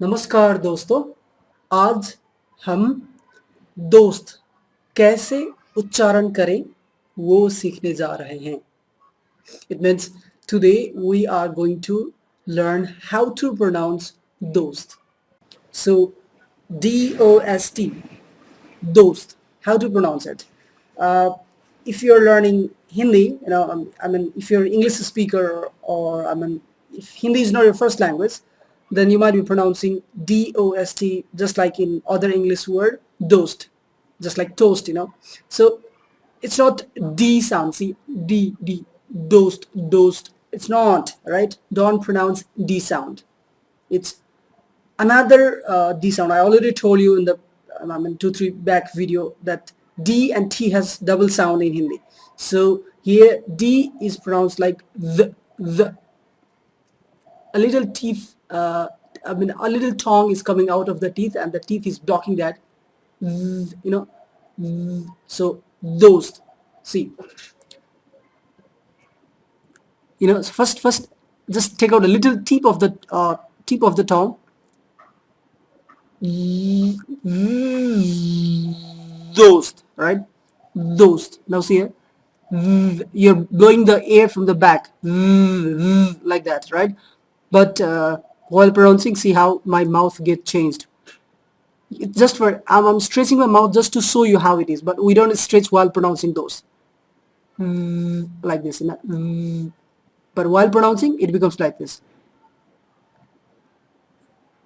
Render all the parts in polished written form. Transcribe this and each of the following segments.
नमस्कार दोस्तों। आज हम दोस्त कैसे उच्चारण करें वो सीखने जा रहे हैं. It means today we are going to learn how to pronounce dost. So D-O-S-T, dost. How to pronounce it? Uh, if you're learning Hindi, if you're an English speaker, or if Hindi is not your first language, then you might be pronouncing D-O-S-T, just like in other English word, dost, just like toast. So it's not D sound. See, dost, dost. It's not, right? Don't pronounce D sound. It's another D sound. I already told you in the 2-3 back video that D and T has double sound in Hindi. So here D is pronounced like the. A little teeth, a little tongue is coming out of the teeth, and the teeth is blocking that. You know, so those. See, so first, just take out a little tip of the tongue. Those, right? Those. Now see here, you're blowing the air from the back, like that, right? But while pronouncing, see how my mouth gets changed. It's just for I'm stretching my mouth just to show you how it is, but we don't stretch while pronouncing those, like this. But while pronouncing, it becomes like this.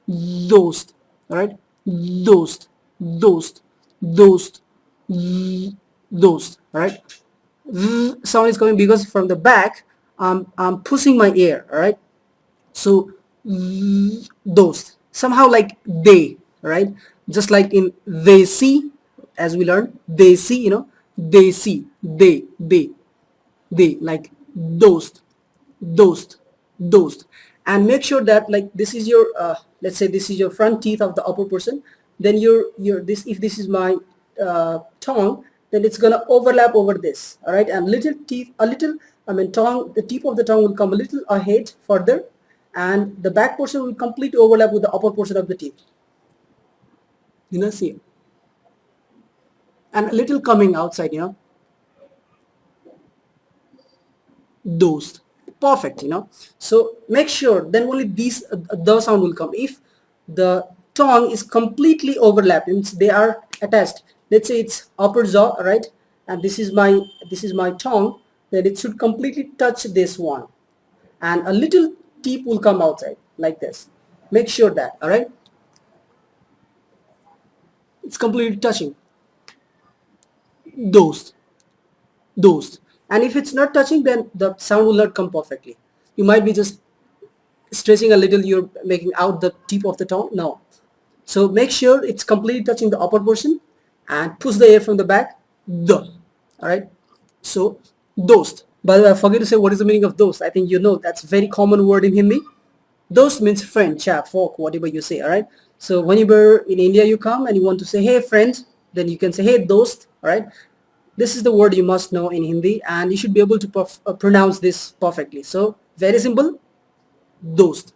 Those, right? Those, those, those, those, right? Sound is coming because from the back I'm pushing my ear, all right? So those, somehow like they, right? Just like in they see, as we learned, they see, they see, they, like those those. And make sure that, like, this is your let's say this is your front teeth of the upper person, then your this, if this is my tongue, then it's gonna overlap over this, all right? And little teeth, a little, tongue, the tip of the tongue will come a little ahead further, and the back portion will completely overlap with the upper portion of the teeth, see, and a little coming outside, those, perfect. So make sure, then only these the sound will come. If the tongue is completely overlapped, means they are attached, let's say it's upper jaw, right? And this is my tongue, then it should completely touch this one, and a little tip will come outside like this. Make sure that, all right, it's completely touching those. And if it's not touching, then the sound will not come perfectly. You might be just stretching a little, you're making out the tip of the tongue. No, so make sure it's completely touching the upper portion, and push the air from the back, the, all right? So dost. By the way, I forget to say what is the meaning of dost. I think that's a very common word in Hindi. Dost means friend, chap, folk, whatever you say, all right? So whenever in India you come and you want to say hey friend, then you can say hey dost, all right? This is the word you must know in Hindi, and you should be able to pronounce this perfectly. So very simple, dost,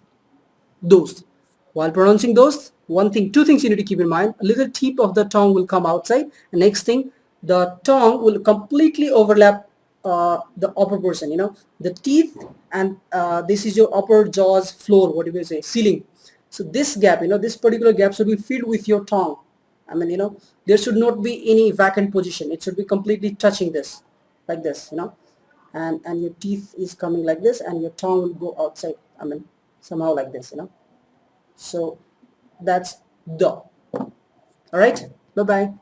dost. While pronouncing dost, two things you need to keep in mind. A little tip of the tongue will come outside. And next thing, the tongue will completely overlap the upper portion, the teeth, and this is your upper jaws floor, what do you say, ceiling. So this gap, this particular gap should be filled with your tongue. There should not be any vacant position. It should be completely touching this, like this, and your teeth is coming like this, and your tongue will go outside, somehow like this, so that's the. All right, bye bye.